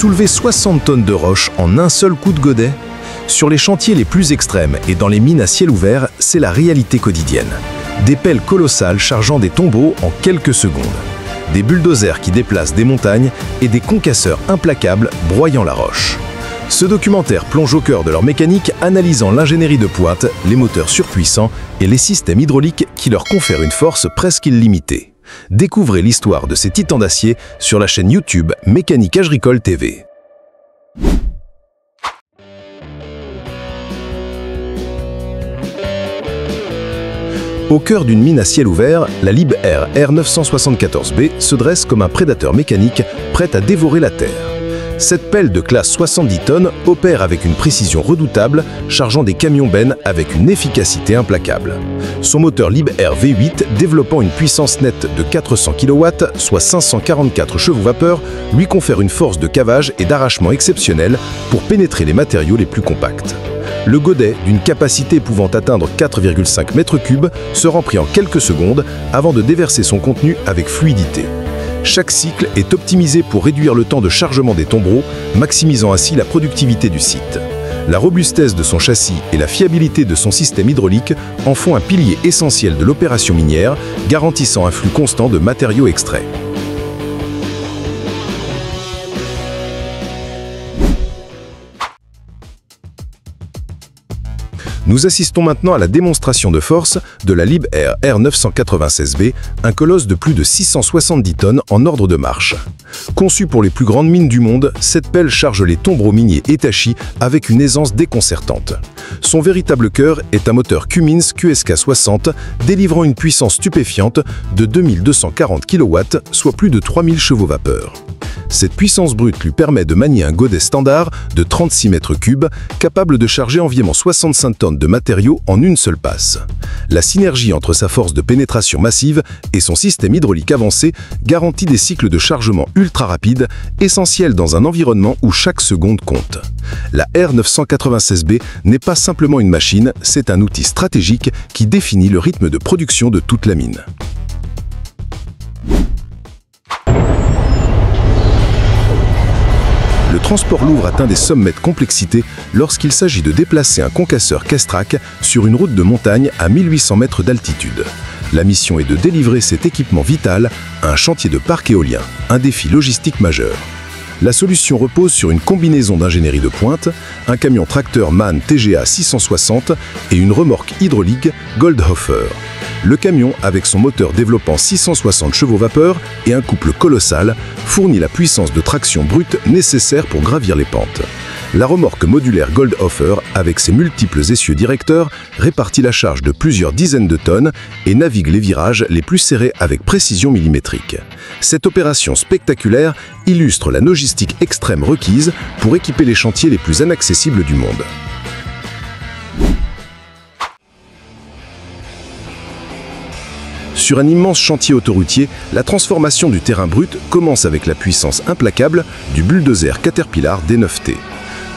Soulever 60 tonnes de roches en un seul coup de godet? Sur les chantiers les plus extrêmes et dans les mines à ciel ouvert, c'est la réalité quotidienne. Des pelles colossales chargeant des tombeaux en quelques secondes. Des bulldozers qui déplacent des montagnes et des concasseurs implacables broyant la roche. Ce documentaire plonge au cœur de leur mécanique, analysant l'ingénierie de pointe, les moteurs surpuissants et les systèmes hydrauliques qui leur confèrent une force presque illimitée. Découvrez l'histoire de ces titans d'acier sur la chaîne YouTube Mécanique Agricole TV. Au cœur d'une mine à ciel ouvert, la Liebherr R974B se dresse comme un prédateur mécanique prêt à dévorer la Terre. Cette pelle de classe 70 tonnes opère avec une précision redoutable, chargeant des camions-bennes avec une efficacité implacable. Son moteur Liebherr V8, développant une puissance nette de 400 kW, soit 544 chevaux-vapeur, lui confère une force de cavage et d'arrachement exceptionnelle pour pénétrer les matériaux les plus compacts. Le godet, d'une capacité pouvant atteindre 4,5 m3, se remplit en quelques secondes avant de déverser son contenu avec fluidité. Chaque cycle est optimisé pour réduire le temps de chargement des tombereaux, maximisant ainsi la productivité du site. La robustesse de son châssis et la fiabilité de son système hydraulique en font un pilier essentiel de l'opération minière, garantissant un flux constant de matériaux extraits. Nous assistons maintenant à la démonstration de force de la Liebherr R996B, un colosse de plus de 670 tonnes en ordre de marche. Conçue pour les plus grandes mines du monde, cette pelle charge les tombereaux miniers étachis avec une aisance déconcertante. Son véritable cœur est un moteur Cummins QSK60, délivrant une puissance stupéfiante de 2240 kW, soit plus de 3000 chevaux-vapeur. Cette puissance brute lui permet de manier un godet standard de 36 m3, capable de charger environ 65 tonnes de matériaux en une seule passe. La synergie entre sa force de pénétration massive et son système hydraulique avancé garantit des cycles de chargement ultra rapides, essentiels dans un environnement où chaque seconde compte. La R996B n'est pas simplement une machine, c'est un outil stratégique qui définit le rythme de production de toute la mine. Le transport lourd atteint des sommets de complexité lorsqu'il s'agit de déplacer un concasseur Kestrach sur une route de montagne à 1800 mètres d'altitude. La mission est de délivrer cet équipement vital à un chantier de parc éolien, un défi logistique majeur. La solution repose sur une combinaison d'ingénierie de pointe, un camion tracteur MAN TGA 660 et une remorque hydraulique Goldhofer. Le camion, avec son moteur développant 660 chevaux-vapeur et un couple colossal, fournit la puissance de traction brute nécessaire pour gravir les pentes. La remorque modulaire Goldhofer, avec ses multiples essieux directeurs, répartit la charge de plusieurs dizaines de tonnes et navigue les virages les plus serrés avec précision millimétrique. Cette opération spectaculaire illustre la logistique extrême requise pour équiper les chantiers les plus inaccessibles du monde. Sur un immense chantier autoroutier, la transformation du terrain brut commence avec la puissance implacable du bulldozer Caterpillar D9T.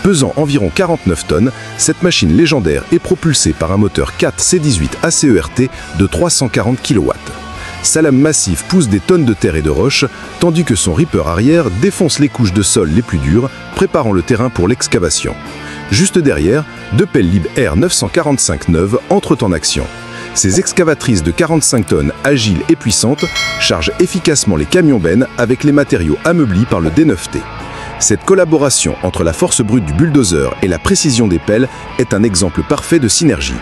Pesant environ 49 tonnes, cette machine légendaire est propulsée par un moteur 4 C18 ACERT de 340 kW. Sa lame massive pousse des tonnes de terre et de roches, tandis que son ripper arrière défonce les couches de sol les plus dures, préparant le terrain pour l'excavation. Juste derrière, deux pelles Liebherr 945 neuves entrent en action. Ces excavatrices de 45 tonnes, agiles et puissantes, chargent efficacement les camions-bennes avec les matériaux ameublis par le D9T. Cette collaboration entre la force brute du bulldozer et la précision des pelles est un exemple parfait de synergie.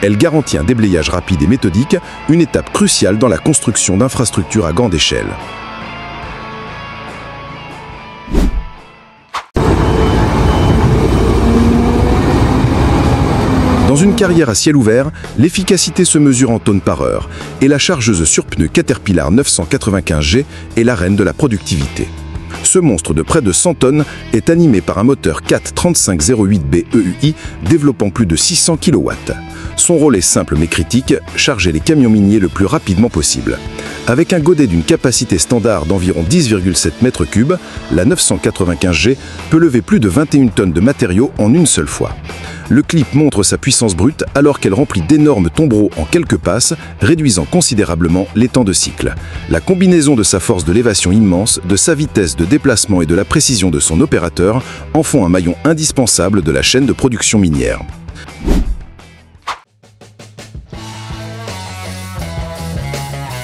Elle garantit un déblayage rapide et méthodique, une étape cruciale dans la construction d'infrastructures à grande échelle. Dans une carrière à ciel ouvert, l'efficacité se mesure en tonnes par heure et la chargeuse sur pneus Caterpillar 995G est la reine de la productivité. Ce monstre de près de 100 tonnes est animé par un moteur 43508B EUI développant plus de 600 kW. Son rôle est simple mais critique, charger les camions miniers le plus rapidement possible. Avec un godet d'une capacité standard d'environ 10,7 m3, la 995G peut lever plus de 21 tonnes de matériaux en une seule fois. Le clip montre sa puissance brute alors qu'elle remplit d'énormes tombereaux en quelques passes, réduisant considérablement les temps de cycle. La combinaison de sa force de lévation immense, de sa vitesse de déplacement et de la précision de son opérateur en font un maillon indispensable de la chaîne de production minière.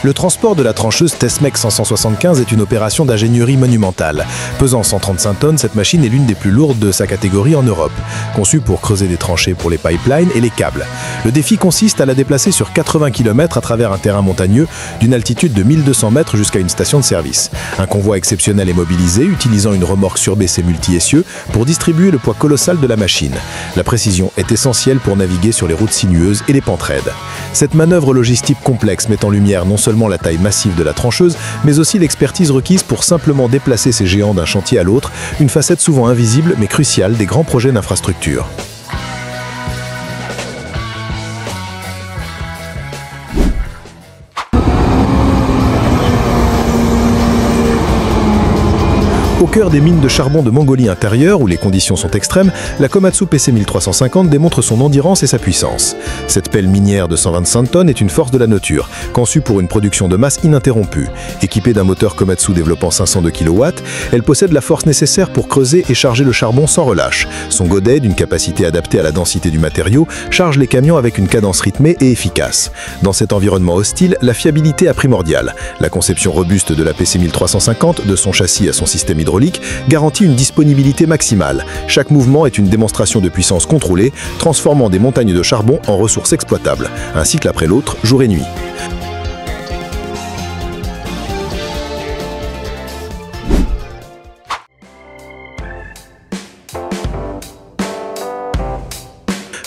Le transport de la trancheuse Tesmec 575 est une opération d'ingénierie monumentale. Pesant 135 tonnes, cette machine est l'une des plus lourdes de sa catégorie en Europe, conçue pour creuser des tranchées pour les pipelines et les câbles. Le défi consiste à la déplacer sur 80 km à travers un terrain montagneux d'une altitude de 1200 mètres jusqu'à une station de service. Un convoi exceptionnel est mobilisé, utilisant une remorque surbaissée multi-essieux pour distribuer le poids colossal de la machine. La précision est essentielle pour naviguer sur les routes sinueuses et les pentes raides. Cette manœuvre logistique complexe met en lumière non seulement la taille massive de la trancheuse, mais aussi l'expertise requise pour simplement déplacer ces géants d'un chantier à l'autre, une facette souvent invisible mais cruciale des grands projets d'infrastructure. Au cœur des mines de charbon de Mongolie intérieure, où les conditions sont extrêmes, la Komatsu PC 1350 démontre son endurance et sa puissance. Cette pelle minière de 125 tonnes est une force de la nature, conçue pour une production de masse ininterrompue. Équipée d'un moteur Komatsu développant 502 kW, elle possède la force nécessaire pour creuser et charger le charbon sans relâche. Son godet, d'une capacité adaptée à la densité du matériau, charge les camions avec une cadence rythmée et efficace. Dans cet environnement hostile, la fiabilité est primordiale. La conception robuste de la PC 1350, de son châssis à son système hydraulique, garantit une disponibilité maximale. Chaque mouvement est une démonstration de puissance contrôlée, transformant des montagnes de charbon en ressources exploitables, un cycle après l'autre, jour et nuit.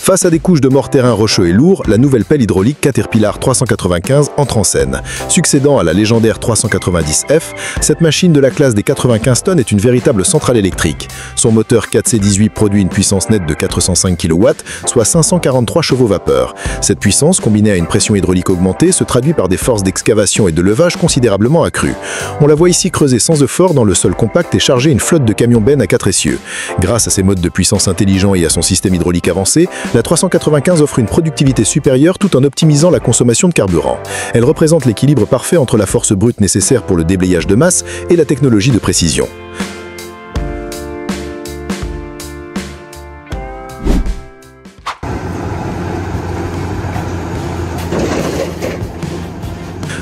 Face à des couches de morterain rocheux et lourd, la nouvelle pelle hydraulique Caterpillar 395 entre en scène. Succédant à la légendaire 390F, cette machine de la classe des 95 tonnes est une véritable centrale électrique. Son moteur 4C18 produit une puissance nette de 405 kW, soit 543 chevaux-vapeur. Cette puissance, combinée à une pression hydraulique augmentée, se traduit par des forces d'excavation et de levage considérablement accrues. On la voit ici creuser sans effort dans le sol compact et charger une flotte de camions-bennes à 4 essieux. Grâce à ses modes de puissance intelligents et à son système hydraulique avancé, la 395 offre une productivité supérieure tout en optimisant la consommation de carburant. Elle représente l'équilibre parfait entre la force brute nécessaire pour le déblayage de masse et la technologie de précision.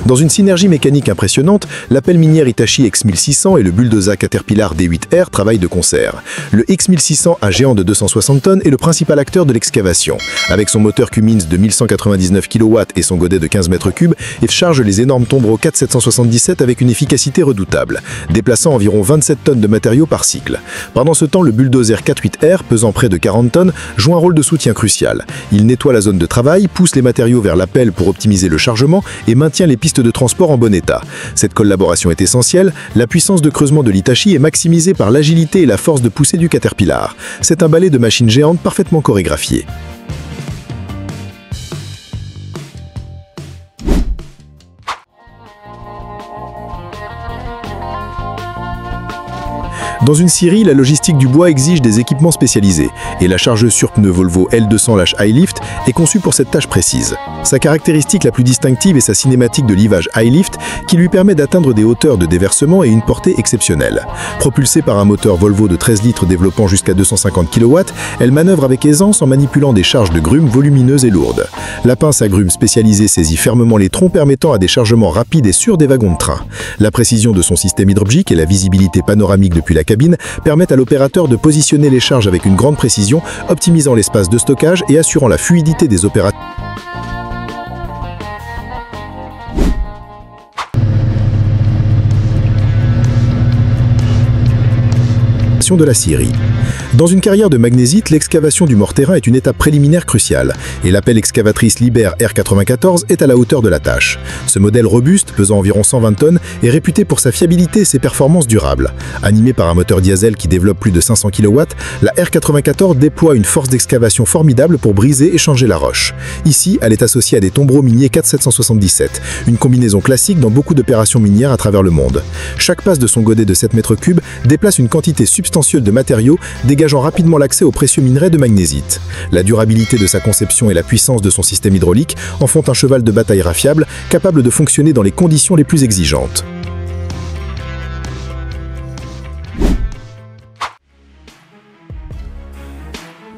Dans une synergie mécanique impressionnante, la pelle minière Hitachi X1600 et le bulldozer Caterpillar D8R travaillent de concert. Le X1600, un géant de 260 tonnes, est le principal acteur de l'excavation. Avec son moteur Cummins de 1199 kW et son godet de 15 m3, il charge les énormes tombereaux 4777 avec une efficacité redoutable, déplaçant environ 27 tonnes de matériaux par cycle. Pendant ce temps, le bulldozer 48R, pesant près de 40 tonnes, joue un rôle de soutien crucial. Il nettoie la zone de travail, pousse les matériaux vers la pelle pour optimiser le chargement et maintient les pistes de transport en bon état. Cette collaboration est essentielle, la puissance de creusement de l'Hitachi est maximisée par l'agilité et la force de poussée du Caterpillar. C'est un ballet de machines géantes parfaitement chorégraphié. Dans une scierie, la logistique du bois exige des équipements spécialisés, et la chargeuse sur pneus Volvo L200/High-Lift est conçue pour cette tâche précise. Sa caractéristique la plus distinctive est sa cinématique de livage High-Lift qui lui permet d'atteindre des hauteurs de déversement et une portée exceptionnelle. Propulsée par un moteur Volvo de 13 litres développant jusqu'à 250 kW, elle manœuvre avec aisance en manipulant des charges de grumes volumineuses et lourdes. La pince à grumes spécialisée saisit fermement les troncs permettant à des chargements rapides et sûrs des wagons de train. La précision de son système hydraulique et la visibilité panoramique depuis la cabine permettent à l'opérateur de positionner les charges avec une grande précision, optimisant l'espace de stockage et assurant la fluidité des opérations de la scierie. Dans une carrière de magnésite, l'excavation du morterain est une étape préliminaire cruciale, et la pelle excavatrice Liebherr R94 est à la hauteur de la tâche. Ce modèle robuste, pesant environ 120 tonnes, est réputé pour sa fiabilité et ses performances durables. Animée par un moteur diesel qui développe plus de 500 kW, la R94 déploie une force d'excavation formidable pour briser et changer la roche. Ici, elle est associée à des tombereaux miniers 4777, une combinaison classique dans beaucoup d'opérations minières à travers le monde. Chaque passe de son godet de 7 m3 déplace une quantité substantielle substantielle de matériaux, dégageant rapidement l'accès aux précieux minerais de magnésites. La durabilité de sa conception et la puissance de son système hydraulique en font un cheval de bataille fiable, capable de fonctionner dans les conditions les plus exigeantes.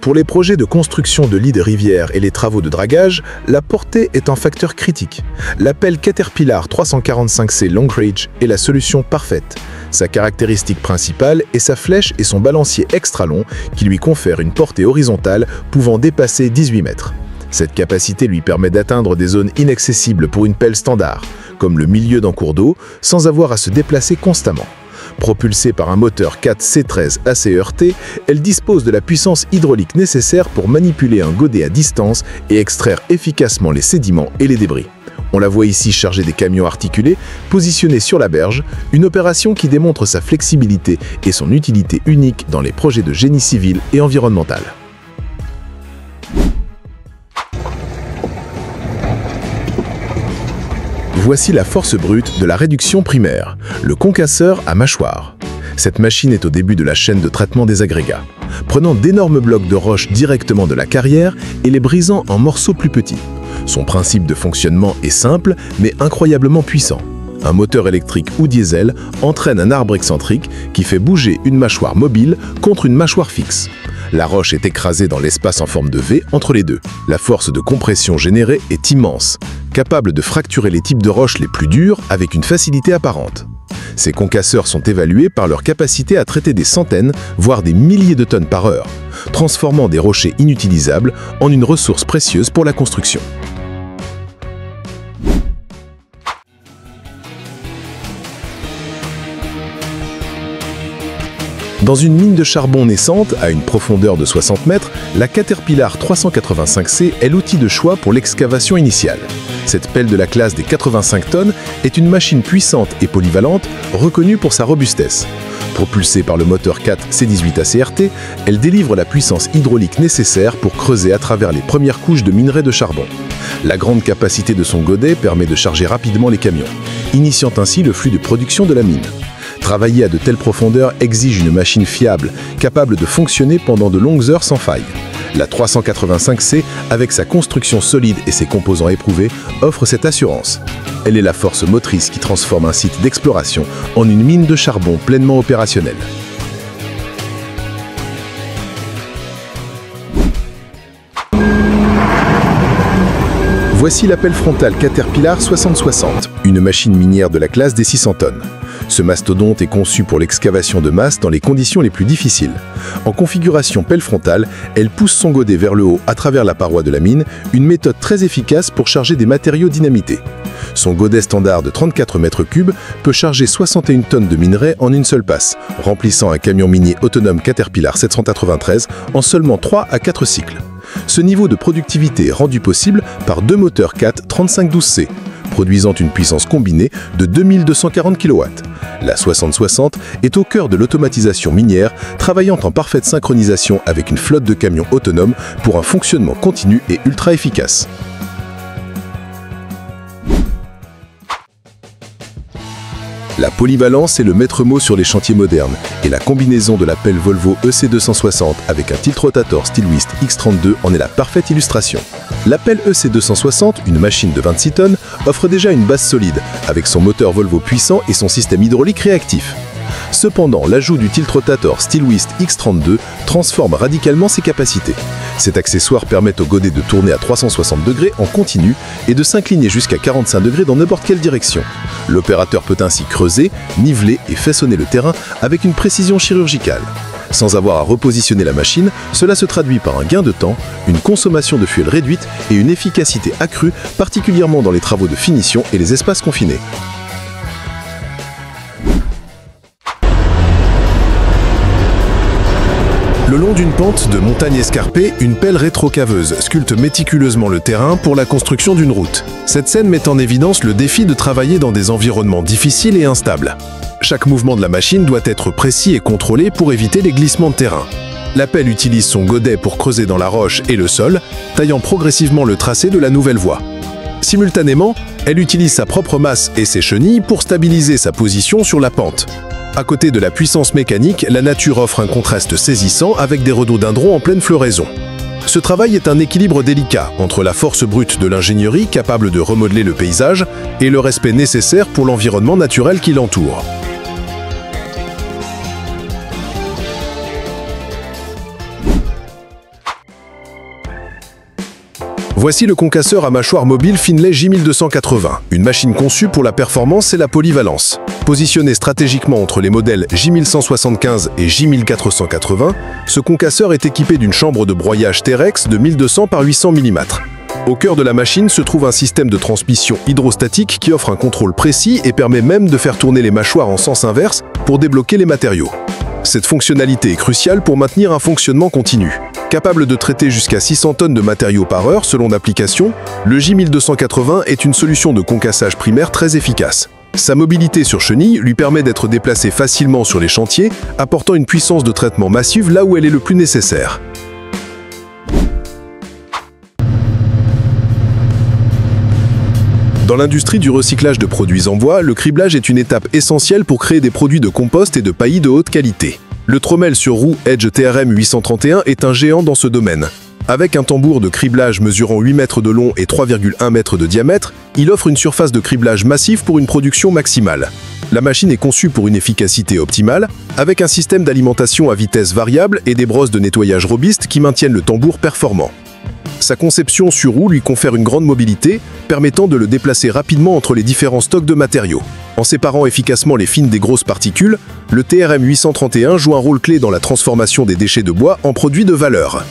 Pour les projets de construction de lits de rivière et les travaux de dragage, la portée est un facteur critique. La pelle Caterpillar 345C Long Range est la solution parfaite. Sa caractéristique principale est sa flèche et son balancier extra long qui lui confèrent une portée horizontale pouvant dépasser 18 mètres. Cette capacité lui permet d'atteindre des zones inaccessibles pour une pelle standard, comme le milieu d'un cours d'eau, sans avoir à se déplacer constamment. Propulsée par un moteur 4 C13 ACERT, elle dispose de la puissance hydraulique nécessaire pour manipuler un godet à distance et extraire efficacement les sédiments et les débris. On la voit ici charger des camions articulés positionnés sur la berge, une opération qui démontre sa flexibilité et son utilité unique dans les projets de génie civil et environnemental. Voici la force brute de la réduction primaire, le concasseur à mâchoire. Cette machine est au début de la chaîne de traitement des agrégats, prenant d'énormes blocs de roche directement de la carrière et les brisant en morceaux plus petits. Son principe de fonctionnement est simple, mais incroyablement puissant. Un moteur électrique ou diesel entraîne un arbre excentrique qui fait bouger une mâchoire mobile contre une mâchoire fixe. La roche est écrasée dans l'espace en forme de V entre les deux. La force de compression générée est immense, capable de fracturer les types de roches les plus dures avec une facilité apparente. Ces concasseurs sont évalués par leur capacité à traiter des centaines, voire des milliers de tonnes par heure, transformant des rochers inutilisables en une ressource précieuse pour la construction. Dans une mine de charbon naissante, à une profondeur de 60 mètres, la Caterpillar 385C est l'outil de choix pour l'excavation initiale. Cette pelle de la classe des 85 tonnes est une machine puissante et polyvalente, reconnue pour sa robustesse. Propulsée par le moteur 4 C18 ACRT, elle délivre la puissance hydraulique nécessaire pour creuser à travers les premières couches de minerais de charbon. La grande capacité de son godet permet de charger rapidement les camions, initiant ainsi le flux de production de la mine. Travailler à de telles profondeurs exige une machine fiable, capable de fonctionner pendant de longues heures sans faille. La 385C, avec sa construction solide et ses composants éprouvés, offre cette assurance. Elle est la force motrice qui transforme un site d'exploration en une mine de charbon pleinement opérationnelle. Voici la pelle frontale Caterpillar 6060, une machine minière de la classe des 600 tonnes. Ce mastodonte est conçu pour l'excavation de masse dans les conditions les plus difficiles. En configuration pelle frontale, elle pousse son godet vers le haut à travers la paroi de la mine, une méthode très efficace pour charger des matériaux dynamités. Son godet standard de 34 mètres cubes peut charger 61 tonnes de minerais en une seule passe, remplissant un camion minier autonome Caterpillar 793 en seulement 3 à 4 cycles. Ce niveau de productivité est rendu possible par deux moteurs 4 3512C, produisant une puissance combinée de 2240 kW. La 6060 est au cœur de l'automatisation minière, travaillant en parfaite synchronisation avec une flotte de camions autonomes pour un fonctionnement continu et ultra efficace. La polyvalence est le maître mot sur les chantiers modernes, et la combinaison de la pelle Volvo EC260 avec un tilt-rotator Stylwist X32 en est la parfaite illustration. La pelle EC260, une machine de 26 tonnes, offre déjà une base solide, avec son moteur Volvo puissant et son système hydraulique réactif. Cependant, l'ajout du tilt-rotator Stylwist X32 transforme radicalement ses capacités. Cet accessoire permet au godet de tourner à 360 degrés en continu et de s'incliner jusqu'à 45 degrés dans n'importe quelle direction. L'opérateur peut ainsi creuser, niveler et façonner le terrain avec une précision chirurgicale. Sans avoir à repositionner la machine, cela se traduit par un gain de temps, une consommation de fuel réduite et une efficacité accrue, particulièrement dans les travaux de finition et les espaces confinés. Le long d'une pente de montagne escarpée, une pelle rétrocaveuse sculpte méticuleusement le terrain pour la construction d'une route. Cette scène met en évidence le défi de travailler dans des environnements difficiles et instables. Chaque mouvement de la machine doit être précis et contrôlé pour éviter les glissements de terrain. La pelle utilise son godet pour creuser dans la roche et le sol, taillant progressivement le tracé de la nouvelle voie. Simultanément, elle utilise sa propre masse et ses chenilles pour stabiliser sa position sur la pente. À côté de la puissance mécanique, la nature offre un contraste saisissant avec des rhododendrons en pleine floraison. Ce travail est un équilibre délicat entre la force brute de l'ingénierie capable de remodeler le paysage et le respect nécessaire pour l'environnement naturel qui l'entoure. Voici le concasseur à mâchoire mobile Finlay J1280, une machine conçue pour la performance et la polyvalence. Positionné stratégiquement entre les modèles J1175 et J1480, ce concasseur est équipé d'une chambre de broyage Terex de 1200 par 800 mm. Au cœur de la machine se trouve un système de transmission hydrostatique qui offre un contrôle précis et permet même de faire tourner les mâchoires en sens inverse pour débloquer les matériaux. Cette fonctionnalité est cruciale pour maintenir un fonctionnement continu. Capable de traiter jusqu'à 600 tonnes de matériaux par heure selon l'application, le J1280 est une solution de concassage primaire très efficace. Sa mobilité sur chenille lui permet d'être déplacé facilement sur les chantiers, apportant une puissance de traitement massive là où elle est le plus nécessaire. Dans l'industrie du recyclage de produits en bois, le criblage est une étape essentielle pour créer des produits de compost et de paillis de haute qualité. Le trommel sur roue Edge TRM 831 est un géant dans ce domaine. Avec un tambour de criblage mesurant 8 mètres de long et 3,1 mètres de diamètre, il offre une surface de criblage massif pour une production maximale. La machine est conçue pour une efficacité optimale, avec un système d'alimentation à vitesse variable et des brosses de nettoyage robustes qui maintiennent le tambour performant. Sa conception sur roue lui confère une grande mobilité, permettant de le déplacer rapidement entre les différents stocks de matériaux. En séparant efficacement les fines des grosses particules, le TRM 831 joue un rôle clé dans la transformation des déchets de bois en produits de valeur.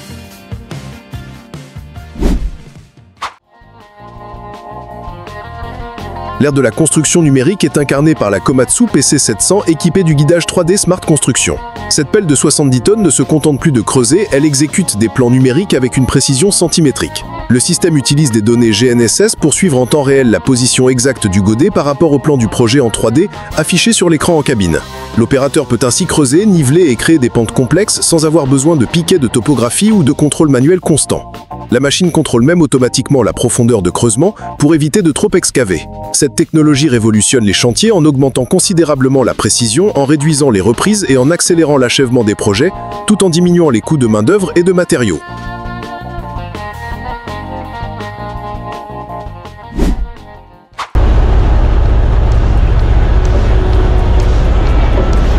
L'ère de la construction numérique est incarnée par la Komatsu PC700 équipée du guidage 3D Smart Construction. Cette pelle de 70 tonnes ne se contente plus de creuser, elle exécute des plans numériques avec une précision centimétrique. Le système utilise des données GNSS pour suivre en temps réel la position exacte du godet par rapport au plan du projet en 3D affiché sur l'écran en cabine. L'opérateur peut ainsi creuser, niveler et créer des pentes complexes sans avoir besoin de piquets de topographie ou de contrôle manuel constant. La machine contrôle même automatiquement la profondeur de creusement pour éviter de trop excaver. Cette technologie révolutionne les chantiers en augmentant considérablement la précision, en réduisant les reprises et en accélérant l'achèvement des projets, tout en diminuant les coûts de main-d'œuvre et de matériaux.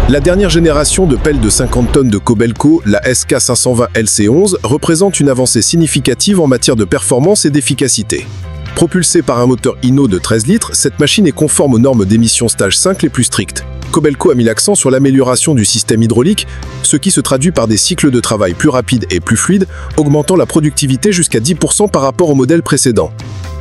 La dernière génération de pelles de 50 tonnes de Kobelco, la SK520 LC11, représente une avancée significative en matière de performance et d'efficacité. Propulsée par un moteur Hino de 13 litres, cette machine est conforme aux normes d'émission stage 5 les plus strictes. Kobelco a mis l'accent sur l'amélioration du système hydraulique, ce qui se traduit par des cycles de travail plus rapides et plus fluides, augmentant la productivité jusqu'à 10% par rapport au modèle précédent.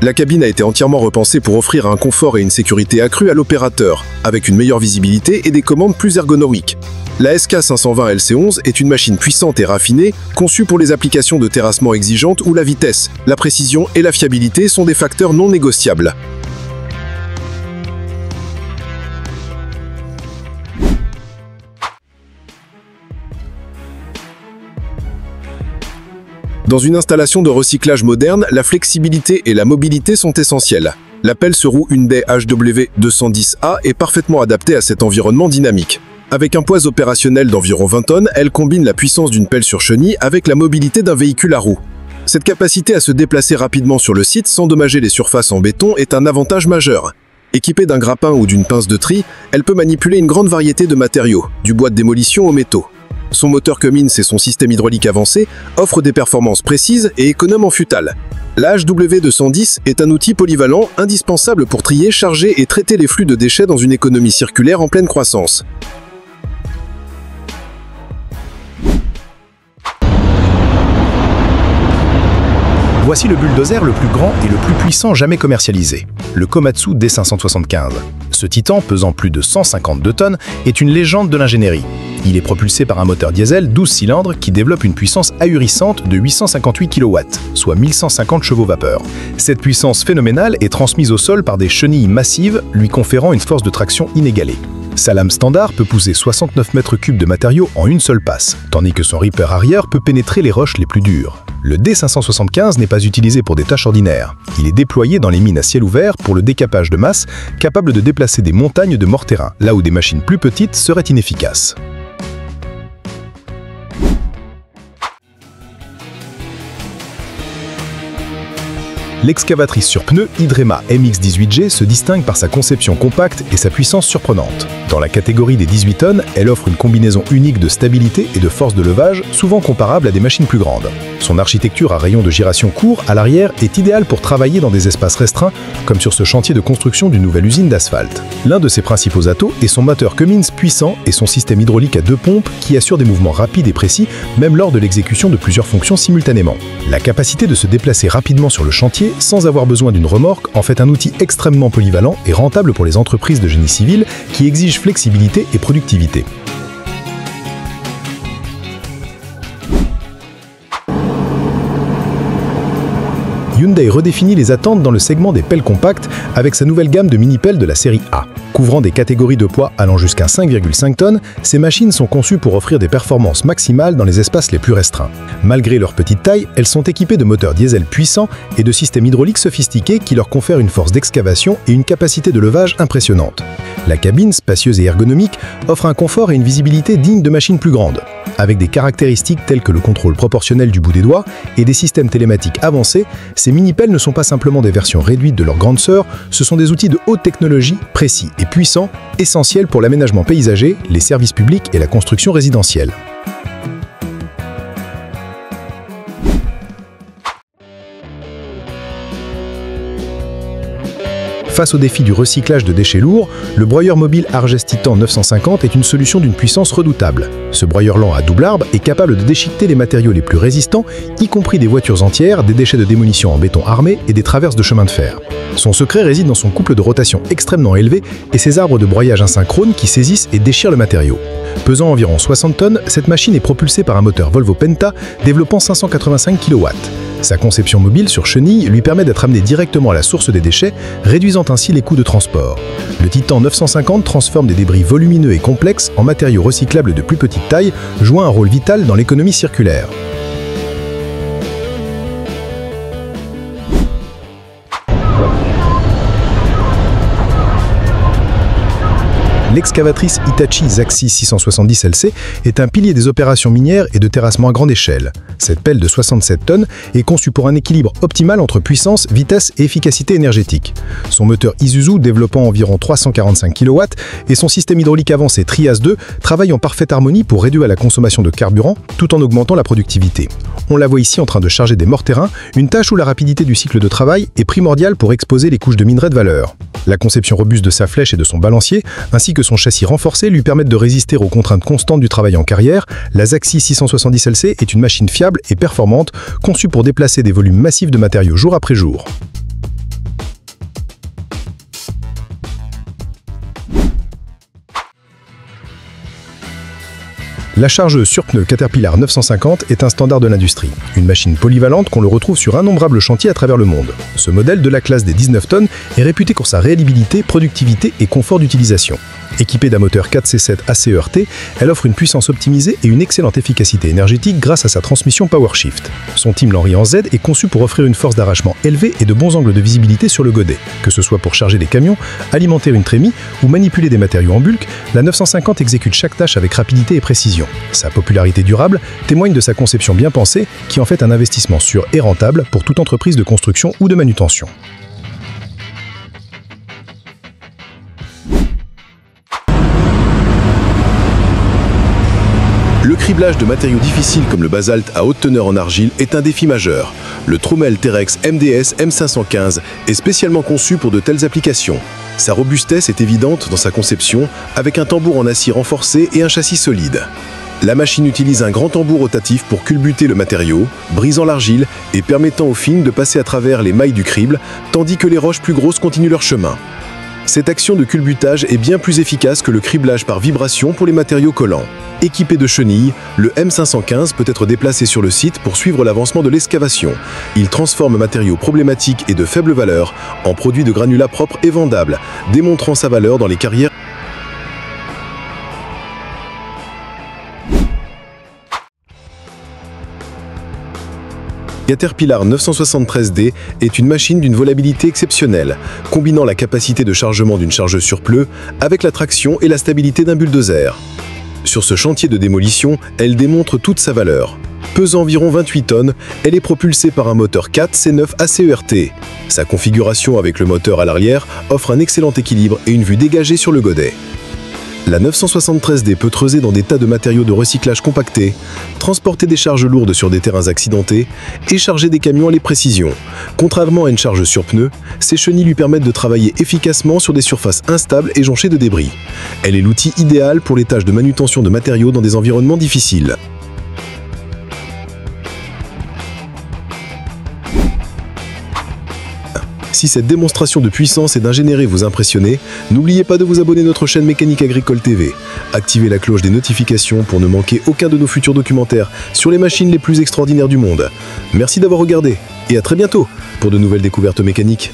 La cabine a été entièrement repensée pour offrir un confort et une sécurité accrue à l'opérateur, avec une meilleure visibilité et des commandes plus ergonomiques. La SK520 LC11 est une machine puissante et raffinée, conçue pour les applications de terrassement exigeantes où la vitesse, la précision et la fiabilité sont des facteurs non négociables. Dans une installation de recyclage moderne, la flexibilité et la mobilité sont essentielles. La pelle sur roue Hyundai HW210A est parfaitement adaptée à cet environnement dynamique. Avec un poids opérationnel d'environ 20 tonnes, elle combine la puissance d'une pelle sur chenille avec la mobilité d'un véhicule à roues. Cette capacité à se déplacer rapidement sur le site sans dommager les surfaces en béton est un avantage majeur. Équipée d'un grappin ou d'une pince de tri, elle peut manipuler une grande variété de matériaux, du bois de démolition aux métaux. Son moteur Cummins et son système hydraulique avancé offrent des performances précises et économes en futal. La HW210 est un outil polyvalent indispensable pour trier, charger et traiter les flux de déchets dans une économie circulaire en pleine croissance. Voici le bulldozer le plus grand et le plus puissant jamais commercialisé, le Komatsu D575. Ce titan, pesant plus de 152 tonnes, est une légende de l'ingénierie. Il est propulsé par un moteur diesel 12 cylindres qui développe une puissance ahurissante de 858 kW, soit 1150 chevaux-vapeur. Cette puissance phénoménale est transmise au sol par des chenilles massives, lui conférant une force de traction inégalée. Sa lame standard peut pousser 69 mètres cubes de matériaux en une seule passe, tandis que son ripper arrière peut pénétrer les roches les plus dures. Le D575 n'est pas utilisé pour des tâches ordinaires. Il est déployé dans les mines à ciel ouvert pour le décapage de masse, capable de déplacer des montagnes de morterain, là où des machines plus petites seraient inefficaces. L'excavatrice sur pneus Hydrema MX-18G se distingue par sa conception compacte et sa puissance surprenante. Dans la catégorie des 18 tonnes, elle offre une combinaison unique de stabilité et de force de levage, souvent comparable à des machines plus grandes. Son architecture à rayon de giration court à l'arrière est idéale pour travailler dans des espaces restreints, comme sur ce chantier de construction d'une nouvelle usine d'asphalte. L'un de ses principaux atouts est son moteur Cummins puissant et son système hydraulique à 2 pompes qui assure des mouvements rapides et précis, même lors de l'exécution de plusieurs fonctions simultanément. La capacité de se déplacer rapidement sur le chantier sans avoir besoin d'une remorque en fait un outil extrêmement polyvalent et rentable pour les entreprises de génie civil qui exigent flexibilité et productivité. Hyundai redéfinit les attentes dans le segment des pelles compactes avec sa nouvelle gamme de mini-pelles de la série A. Couvrant des catégories de poids allant jusqu'à 5,5 tonnes, ces machines sont conçues pour offrir des performances maximales dans les espaces les plus restreints. Malgré leur petite taille, elles sont équipées de moteurs diesel puissants et de systèmes hydrauliques sophistiqués qui leur confèrent une force d'excavation et une capacité de levage impressionnante. La cabine, spacieuse et ergonomique, offre un confort et une visibilité dignes de machines plus grandes. Avec des caractéristiques telles que le contrôle proportionnel du bout des doigts et des systèmes télématiques avancés, ces mini-pelles ne sont pas simplement des versions réduites de leurs grandes sœurs, ce sont des outils de haute technologie, précis et puissants, essentiels pour l'aménagement paysager, les services publics et la construction résidentielle. Face au défi du recyclage de déchets lourds, le broyeur mobile Arges Titan 950 est une solution d'une puissance redoutable. Ce broyeur lent à double arbre est capable de déchiqueter les matériaux les plus résistants, y compris des voitures entières, des déchets de démolition en béton armé et des traverses de chemin de fer. Son secret réside dans son couple de rotation extrêmement élevé et ses arbres de broyage asynchrone qui saisissent et déchirent le matériau. Pesant environ 60 tonnes, cette machine est propulsée par un moteur Volvo Penta développant 585 kW. Sa conception mobile sur chenille lui permet d'être amené directement à la source des déchets, réduisant ainsi les coûts de transport. Le Titan 950 transforme des débris volumineux et complexes en matériaux recyclables de plus petite taille, jouant un rôle vital dans l'économie circulaire. L'excavatrice Hitachi Zaxi 670 LC est un pilier des opérations minières et de terrassement à grande échelle. Cette pelle de 67 tonnes est conçue pour un équilibre optimal entre puissance, vitesse et efficacité énergétique. Son moteur Isuzu, développant environ 345 kW, et son système hydraulique avancé Trias 2 travaillent en parfaite harmonie pour réduire la consommation de carburant tout en augmentant la productivité. On la voit ici en train de charger des morterains, une tâche où la rapidité du cycle de travail est primordiale pour exposer les couches de minerai de valeur. La conception robuste de sa flèche et de son balancier, ainsi que son châssis renforcé lui permettent de résister aux contraintes constantes du travail en carrière. La Zaxi 670 LC est une machine fiable et performante, conçue pour déplacer des volumes massifs de matériaux jour après jour. La chargeuse sur pneus Caterpillar 950 est un standard de l'industrie, une machine polyvalente qu'on le retrouve sur innombrables chantiers à travers le monde. Ce modèle de la classe des 19 tonnes est réputé pour sa réalibilité, productivité et confort d'utilisation. Équipée d'un moteur 4C7 ACERT, elle offre une puissance optimisée et une excellente efficacité énergétique grâce à sa transmission PowerShift. Son Team Lanry en Z est conçu pour offrir une force d'arrachement élevée et de bons angles de visibilité sur le godet. Que ce soit pour charger des camions, alimenter une trémie ou manipuler des matériaux en bulk, la 950 exécute chaque tâche avec rapidité et précision. Sa popularité durable témoigne de sa conception bien pensée qui en fait un investissement sûr et rentable pour toute entreprise de construction ou de manutention. Le criblage de matériaux difficiles comme le basalte à haute teneur en argile est un défi majeur. Le Trommel Terex MDS M515 est spécialement conçu pour de telles applications. Sa robustesse est évidente dans sa conception, avec un tambour en acier renforcé et un châssis solide. La machine utilise un grand tambour rotatif pour culbuter le matériau, brisant l'argile et permettant aux fines de passer à travers les mailles du crible, tandis que les roches plus grosses continuent leur chemin. Cette action de culbutage est bien plus efficace que le criblage par vibration pour les matériaux collants. Équipé de chenilles, le M515 peut être déplacé sur le site pour suivre l'avancement de l'excavation. Il transforme matériaux problématiques et de faible valeur en produits de granulats propres et vendables, démontrant sa valeur dans les carrières. Caterpillar 973D est une machine d'une volabilité exceptionnelle, combinant la capacité de chargement d'une chargeuse sur pneus avec la traction et la stabilité d'un bulldozer. Sur ce chantier de démolition, elle démontre toute sa valeur. Pesant environ 28 tonnes, elle est propulsée par un moteur 4 C9 ACERT. Sa configuration avec le moteur à l'arrière offre un excellent équilibre et une vue dégagée sur le godet. La 973D peut creuser dans des tas de matériaux de recyclage compactés, transporter des charges lourdes sur des terrains accidentés et charger des camions à les précisions. Contrairement à une charge sur pneus, ses chenilles lui permettent de travailler efficacement sur des surfaces instables et jonchées de débris. Elle est l'outil idéal pour les tâches de manutention de matériaux dans des environnements difficiles. Si cette démonstration de puissance et d'ingénierie vous impressionnait, n'oubliez pas de vous abonner à notre chaîne Mécanique Agricole TV. Activez la cloche des notifications pour ne manquer aucun de nos futurs documentaires sur les machines les plus extraordinaires du monde. Merci d'avoir regardé et à très bientôt pour de nouvelles découvertes mécaniques.